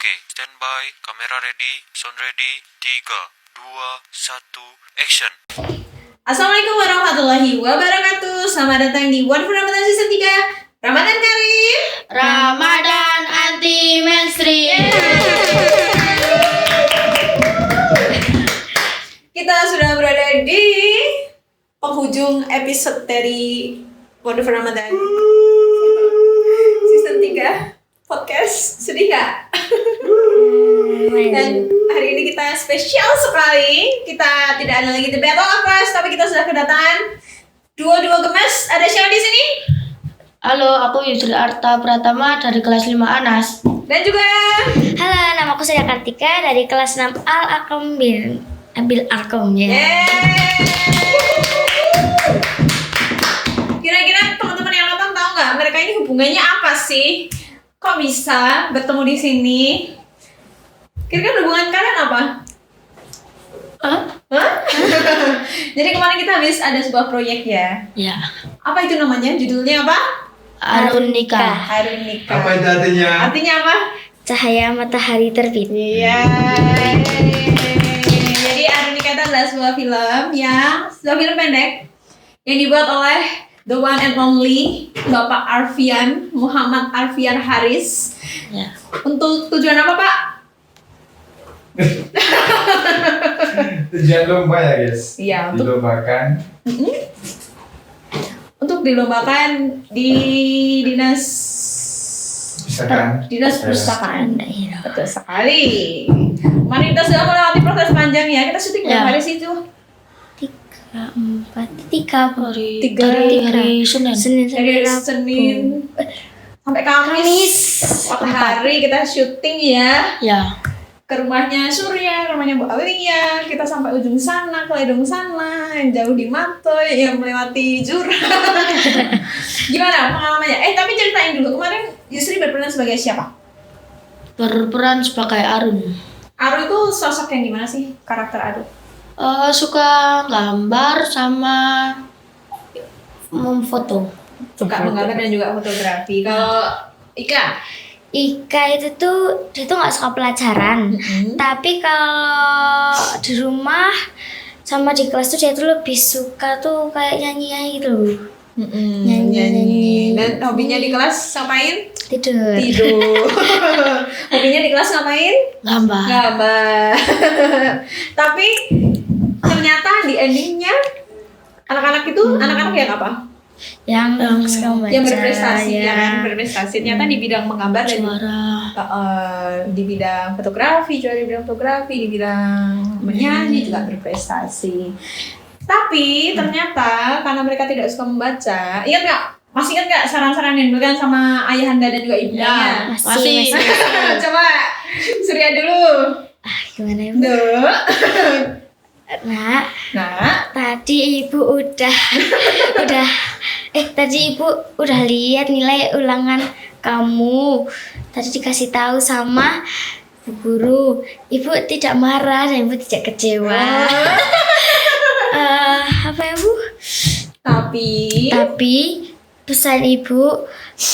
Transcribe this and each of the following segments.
Oke, standby, kamera ready, sound ready, 3, 2, 1, action. Assalamualaikum warahmatullahi wabarakatuh. Selamat datang di One for Ramadan Season 3 Ramadan Karim, Ramadan anti mainstream. Kita sudah berada di penghujung episode dari One for Ramadan Season 3 Podcast. Sedih gak? Dan hari ini kita spesial sekali. Kita tidak ada lagi The Battle of Class, tapi kita sudah kedatangan dua gemes. Ada siapa di sini? Halo, aku Yusri Arta Pratama dari kelas 5 Anas. Dan juga Halo, nama aku Surya Kartika dari kelas 6 Al-Akom Bil Arkom ya. Kira-kira teman-teman yang nonton tahu nggak mereka ini hubungannya apa sih? Kok bisa bertemu di sini? Kira-kira hubungan kalian apa? Hah? Jadi kemarin kita habis ada sebuah proyek ya. Ya. Apa itu namanya? Judulnya apa? Harun nikah. Harun nikah. Apa itu artinya? Artinya apa? Cahaya matahari terbit. Iya. Jadi Harun nikah itu adalah sebuah film pendek yang dibuat oleh the one and only Bapak Arfian Muhammad Arfian Haris. Ya. Untuk tujuan apa, Pak? Tujuan lomba ya guys? Iya, untuk dilombakan di dinas perpustakaan. Betul sekali. Kemarin kita sudah melewati proses panjang ya. Kita syuting berapa hari sih itu? 3 Hari Senin. Dari Senin sampai Kamis. 4 hari kita syuting ya. Ya. Ke rumahnya Surya, rumahnya Bu Alia, kita sampai ujung sana, ke ujung sana, yang jauh di Matoy, yang melewati jurang. Gimana pengalamannya? Tapi ceritain dulu, kemarin Yusri berperan sebagai siapa? Berperan sebagai Arun. Aru itu sosok yang gimana sih, karakter Aru? Suka gambar sama memfoto. Suka menggambar dan juga fotografi. Kalau Ika itu tuh dia tuh nggak suka pelajaran, tapi kalau di rumah sama di kelas tuh dia tuh lebih suka tuh kayak nyanyi gitu. Nyanyi. Dan hobinya di kelas ngapain? Tidur. Hobinya di kelas ngapain? Gambar. Tapi ternyata di endingnya anak-anak itu anak-anak yang apa? Yang suka membaca, Yang berprestasi ya. ya kan, berprestasi. Ternyata di bidang menggambar dan di bidang fotografi, di bidang menyanyi juga berprestasi. Tapi ternyata karena mereka tidak suka membaca, ingat nggak? Masih ingat nggak saran-saran yang diberikan sama ayahanda dan juga ibundanya? Ya, masih. Coba Surya dulu. Gimana ya? Nah, Tadi ibu udah lihat nilai ulangan kamu. Tadi dikasih tahu sama bu guru. Ibu tidak marah dan ibu tidak kecewa. Apa ya Bu? Tapi pesan ibu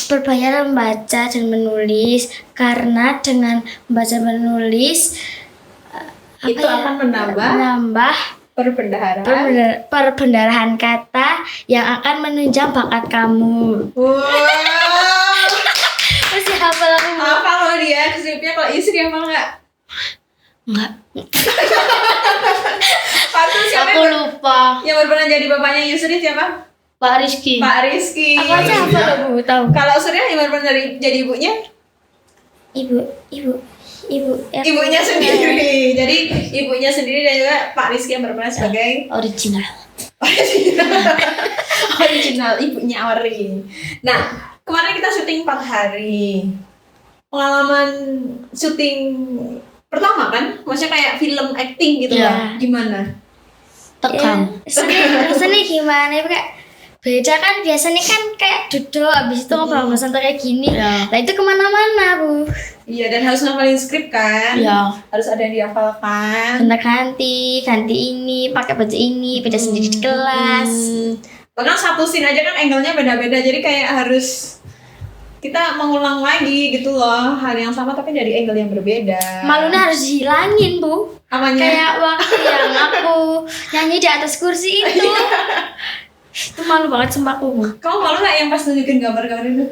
berbayar membaca dan menulis karena dengan membaca dan menulis itu akan menambah perbendarahan kata yang akan menunjang bakat kamu. Wow. Masih hafal aku. Apa loh dia skripnya? Kalau Yusri hafal nggak? Enggak. Patu siapa? Aku lupa. Yang berperan jadi bapaknya Yusri siapa? Pak Rizky. Pak Rizky. Aku aja hafal Bu, tahu. Kalau Surya yang berperan jadi ibunya? Ibunya sendiri. Jadi ibunya sendiri dan juga Pak Rizky yang berperan sebagai Original. original ibunya Ori. Nah, kemarin kita syuting 4 hari. Pengalaman syuting pertama kan? Maksudnya kayak film acting gitu Ya. lah. Gimana? Tegang. Rasanya gimana ya kayak beda kan, biasanya kan kayak duduk abis itu ngobrol santai kayak gini. Ya. Nah itu kemana-mana Bu. Iya, dan harus ngafalin skrip kan? Ya. Harus ada yang dihafalkan. Ganti ini, pakai baju ini, beda sendiri di kelas. Bahkan satu scene aja kan angle-nya beda-beda, jadi kayak harus kita mengulang lagi gitu loh hal yang sama tapi dari angle yang berbeda. Malunya harus dihilangin, Bu. Apanya? Kayak waktu yang aku nyanyi di atas kursi itu. Itu malu banget sumpah aku, Bu. Kamu malu nggak yang pas nunjukin gambar-gambar itu?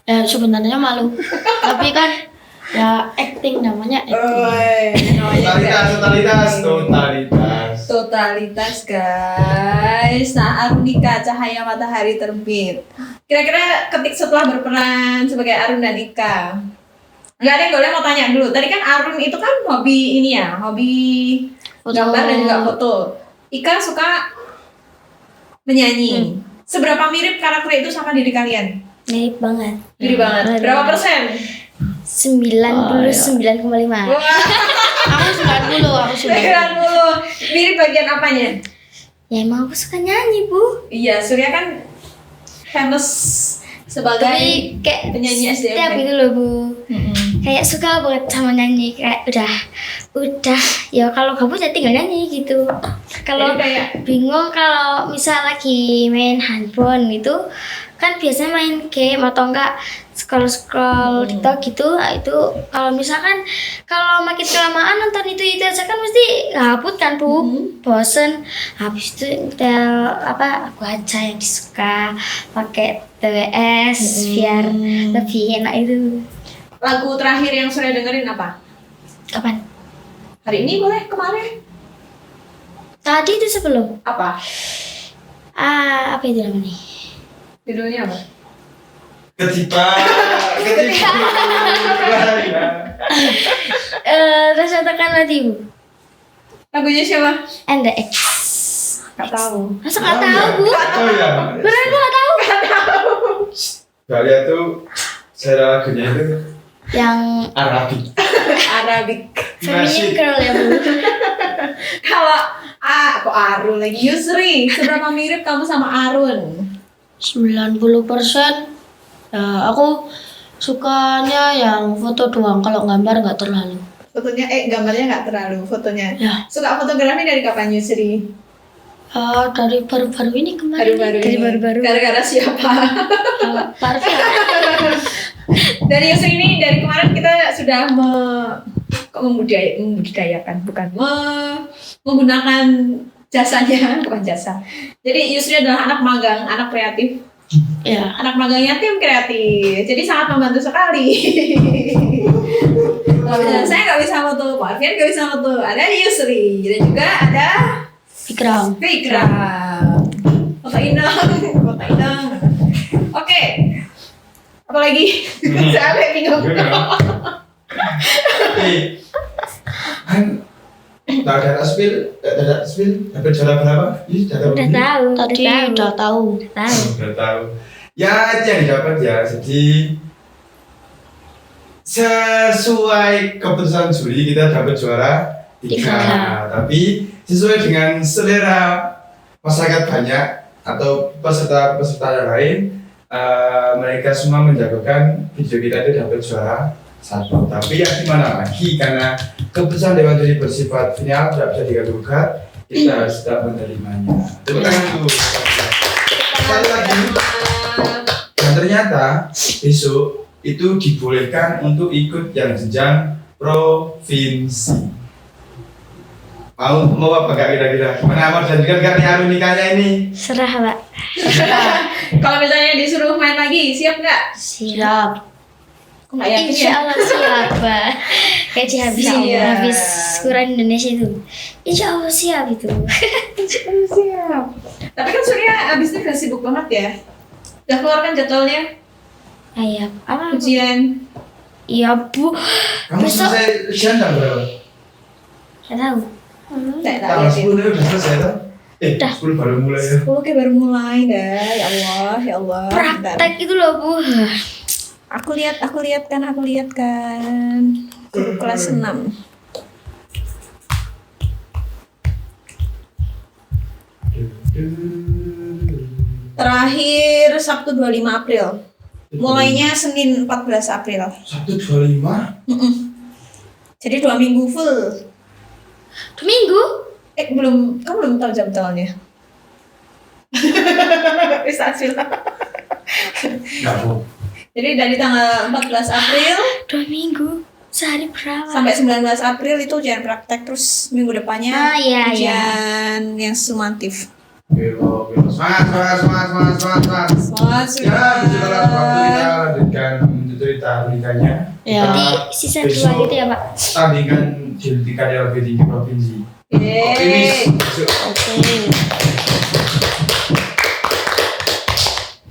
Ya sebenarnya malu. Tapi kan ya acting namanya acting. Totalitas guys. Nah, Arunika cahaya matahari terbit. Kira-kira ketik setelah berperan sebagai Arun dan Ika. Enggak ada yang boleh mau tanya dulu. Tadi kan Arun itu kan hobi ini ya, hobi Foto. gambar dan juga foto. Ika suka menyanyi. Seberapa mirip karakter itu sama diri kalian? Mirip banget. Mirip banget. Berapa persen? 99,5. Wah, Aku 90. 90. Mirip bagian apanya? Ya emang aku suka nyanyi, Bu. Iya, Surya kan famous sebagai Tapi kayak penyanyi SDM. setiap itu loh, Bu. Mm-mm. Kayak suka banget sama nyanyi, kayak udah ya kalau gabut ya tinggal nyanyi gitu. Kalau Jadi kayak- bingung, kalau misal lagi main handphone gitu kan biasanya main game atau enggak scroll TikTok gitu. Nah, itu kalau misalkan kalau makin kelamaan nonton itu aja kan mesti gabut kan, Bu. Bosen. Habis itu aku aja yang disuka pakai TWS biar lebih enak itu. Lagu terakhir yang Surya dengerin apa? Kapan? Hari ini boleh, kemarin? Tadi itu sebelum. Apa? Apa itu namanya? Judulnya apa? Rasa tekan hati, Bu. Lagunya siapa? NDX. Gak tahu. Masa nggak tahu, Bu? Oh ya. Beneran nggak tahu? Kalian tuh cara lagunya itu Yang Arabic. Arabic. feminine girl ya, Bu. Kalau kok Arun lagi? Yusri, seberapa mirip kamu sama Arun? 90%. Ya aku sukanya yang foto doang. Kalau gambar nggak terlalu. Fotonya, gambarnya nggak terlalu. Fotonya. Ya. Suka fotografi dari kapan Yusri? Dari baru-baru ini kemarin. Dari baru-baru. Gara-gara siapa? Pak Arfi. Dari Yusri ini dari kemarin kita sudah membudidayakan, bukan menggunakan jasanya, bukan jasa. Jadi Yusri adalah anak magang, anak kreatif, Ya. anak magangnya tim kreatif. Jadi sangat membantu sekali. Kalau misalnya saya nggak bisa foto, Pak Alfian nggak bisa foto. Ada Yusri dan juga ada Ikram. Fikram. Foto Inang, foto Inang. Oke. Apalagi? Saya sampai bingung. Kan nggak ada spill, dapat juara berapa? Ih, Udah tahu. Tadi udah tahu. Tahu. Udah tahu. Ya itu yang didapat ya. Jadi sesuai keputusan juri kita dapat juara 3. Tapi sesuai dengan selera masyarakat banyak atau peserta yang lain, mereka semua menjagokan video kita itu dapat juara 1. Tapi yang gimana lagi, karena keputusan Dewan Juri bersifat final, tidak bisa diganggu-gugat, kita harus tetap menerimanya. Tepuk tangan dulu. Sekali lagi. Dan ternyata besok itu dibolehkan untuk ikut yang jenjang provinsi. Mau apa gak kira-kira? Gimana Amar dan juga karena Arunikanya ini? Serah, Pak. Kalau misalnya disuruh main lagi, siap nggak? Siap. Kok nggak yakin Insya ya? Allah siap, Pak. Kayak habis Quran Indonesia itu. Insya Allah siap itu. Siap. Tapi kan Surya abis ini udah sibuk banget ya. Udah keluar kan jadwalnya? Ayah, apa? Ujian. Iya, Bu. Kamu Besok- selesai ujian tanggal berapa? Nggak tahu. Tak Tanggal lihat ya. 10 udah selesai kan? 10 baru mulai ya. Oke, baru mulai dah. Ya Allah, ya Allah. Bentar. Praktek itu loh, Bu. Aku lihat kan. Guru kelas 6. Terakhir Sabtu 25 April. Mulainya Senin 14 April. Sabtu 25. Jadi 2 minggu full. 2 minggu? Kamu belum tahu jam tolnya. Bisa hasil. Enggak, Bu. Jadi dari tanggal 14 April 2 minggu, sehari berapa? sampai 19 April itu ujian praktek, terus minggu depannya Ah, iya, ujian yang sumatif. Belok. Semangat. Semangat Ya, begitulah waktu kita lanjutkan cerita nikahnya. Ya. Berarti season 2 Besok gitu ya, Pak? tandingan di tingkat yang lebih tinggi provinsi. Optimis. Yeay. Besok. Oke.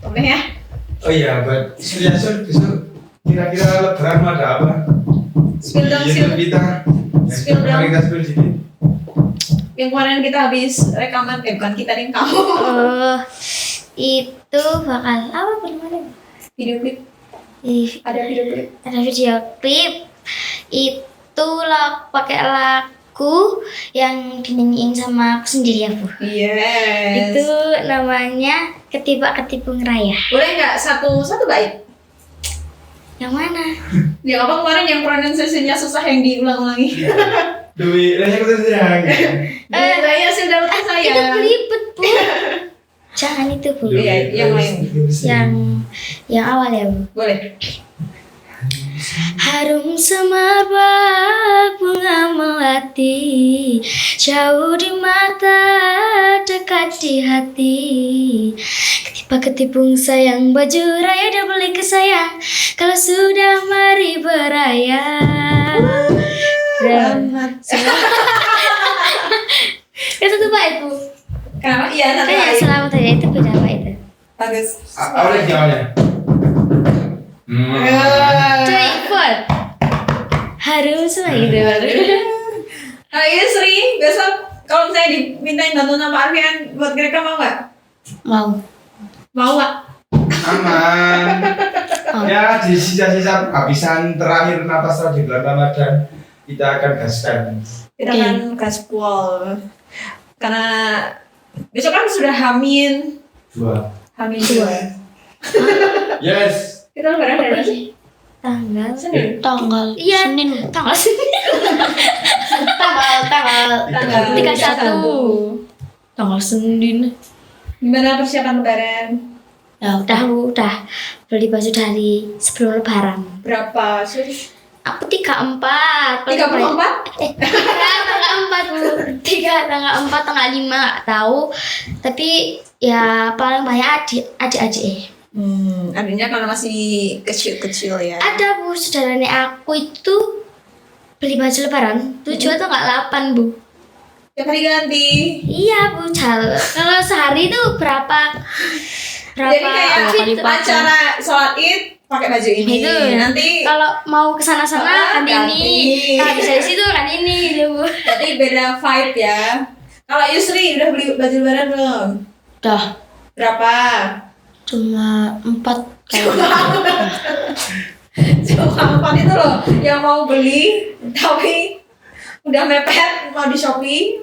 Boleh ya? Oh iya, buat Suryasun besok kira-kira lebaran mau ada apa? Spill dong, Di spill. YouTube kita. Spill dong. Kita spill dikit. Yang kemarin kita habis rekaman, bukan kita nih, kamu. Itu bakal apa kemarin? Video klip, Ih, ada video klip. ada video klip. Itu pakai lagu yang dinyanyiin sama aku sendiri ya, Bu. Yes. Itu namanya Ketipak-ketipung Raya. Boleh nggak satu bait? Yang mana? Yang apa kemarin yang pronunciation-nya susah yang diulang-ulangi? Dewi, raya kita sedang. Saya sudah betul saya. Itu belibet, Bu. Jangan itu, Bu. Iya, yang lain. Yang awal ya, Bu. Boleh. Harum semerbak bunga melati, jauh di mata, dekat di hati. Ketipak-ketipung sayang, baju raya udah beli ke sayang. Kalau sudah mari beraya. Selamat. Itu tuh Pak Ibu. Kenapa? Iya, satu Kan ya bait. selamat ya itu beda Pak itu. Bagus. Awalnya gimana? Cuy, full. Harum semua gitu. Nah, iya Sri, besok kalau misalnya dimintain bantuan sama Arfian buat mereka mau nggak? Mau. Mau nggak? Aman. Ya, di sisa-sisa habisan terakhir napas di bulan Ramadan kita akan gaskan. Kita akan gaspol. Karena besok kan sudah Hamin 2. 2. Yes. Kita lebaran dari mana sih? Tanggal Senin. Tanggal Iya. Senin. tanggal Senin. Tanggal 31. Tanggal Senin. Gimana persiapan lebaran? Ya, Udah Bu, udah beli baju dari sebelum lebaran. Berapa sih? Aku 34. 34? Tanggal 4 Bu. Tanggal 4, tanggal 5 nggak tahu. Tapi ya paling banyak adik-adik. Adanya kalau masih kecil-kecil ya. Ada Bu, saudara nenek aku itu beli baju lebaran 7 atau nggak 8 Bu. Tiap hari ganti. Iya Bu, kalau sehari itu berapa Jadi kayak kali pakai. acara sholat id pakai baju ini. Itu ya. Nanti Kalau mau ke sana-sana kan ganti. ini, nah bisa di situ kan ini gitu Bu. berarti beda vibe ya. Kalau Yusri udah beli baju lebaran belum? udah Berapa? cuma 4 kayaknya. Cuma 4 itu loh yang mau beli tapi udah mepet mau di Shopee.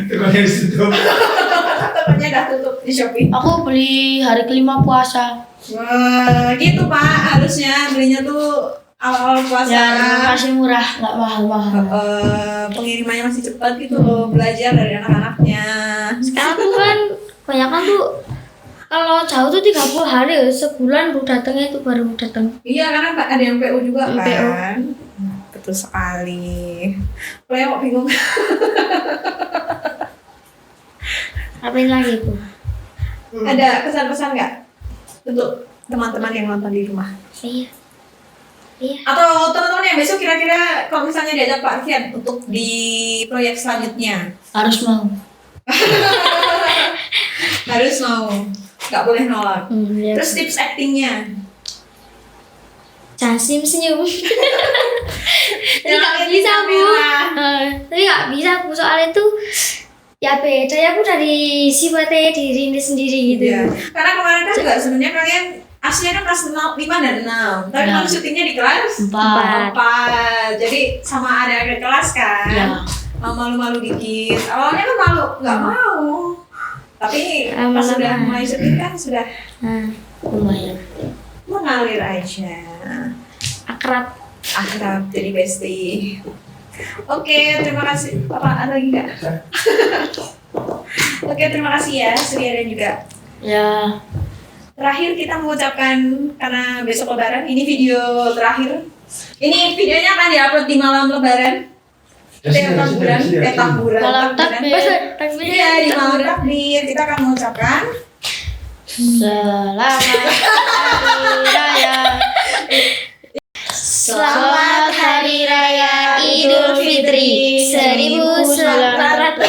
Tukangnya di situ. Tokonya udah tutup di Shopee. Aku beli hari kelima puasa. Wah, gitu Pak. Harusnya belinya tuh awal-awal puasa. Ya, masih murah, nggak mahal-mahal. Pengirimannya masih cepat gitu loh, belajar dari anak-anaknya. Sekarang tuh kan banyak kan tuh kalau jauh tuh 30 hari ya, sebulan Bu datangnya itu baru datang. Iya, karena ada yang PO juga kan. PO. Betul sekali. Kalau yang kok bingung. Ngapain lagi Bu? Ada pesan-pesan nggak untuk teman-teman yang nonton di rumah? Iya. Iya. Atau teman-teman yang besok kira-kira kalau misalnya diajak Pak Arfian untuk di proyek selanjutnya Harus mau. harus mau, nggak boleh nolak. Ya. Terus tips actingnya? Jangan senyum. Tapi Jangan nggak bisa Bu. kamera. Tapi nggak bisa Bu, soalnya itu ya beda ya Bu dari sifatnya diri ini sendiri gitu. Iya. Karena kemarin kan juga sebenarnya kalian aslinya kan kelas 5 dan 6. Tapi Ya. kan syutingnya di kelas 4. 4. Jadi sama ada kelas kan. Ya. Malu-malu dikit. Awalnya kan malu, nggak mau. Tapi pas Lama-lama. sudah mulai syuting kan sudah Nah, Lumayan. mengalir aja. akrab. Akrab jadi bestie. Oke, terima kasih. Apa ada lagi nggak? Oke, terima kasih ya Surya dan juga Ya, terakhir kita mengucapkan, karena besok Lebaran, ini video terakhir. Ini videonya akan diupload di malam Lebaran. Takbiran. Malam takbir. Iya, di malam takbir kita akan mengucapkan Selamat Hari Raya. Selamat Hari Raya Idul Fitri 1446.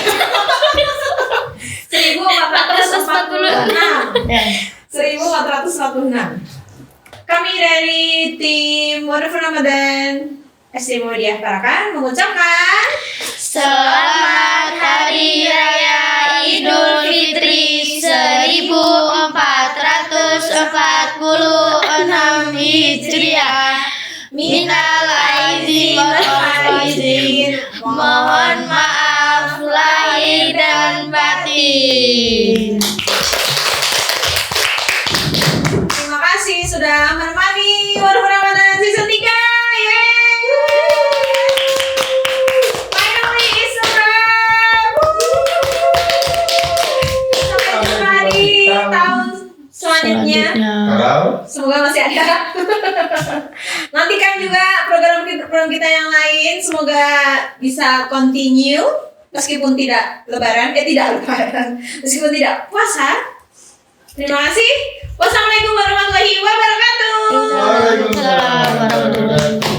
Kami dari tim Wonderful Ramadan SD Muhammadiyah Parakan mengucapkan Selamat Hari Raya Idul Fitri 1446 Hijriah. Minal aizin wal faizin. Mohon maaf lahir dan batin. terima kasih sudah menemani Wonderful Ramadan season 3. Finally it's a wrap. Sampai jumpa di tahun selanjutnya. Kalau Semoga masih ada. Nantikan juga program kita yang lain. Semoga bisa continue meskipun tidak lebaran, meskipun tidak puasa. Terima kasih. Wassalamualaikum warahmatullahi wabarakatuh. Waalaikumsalam warahmatullahi wabarakatuh.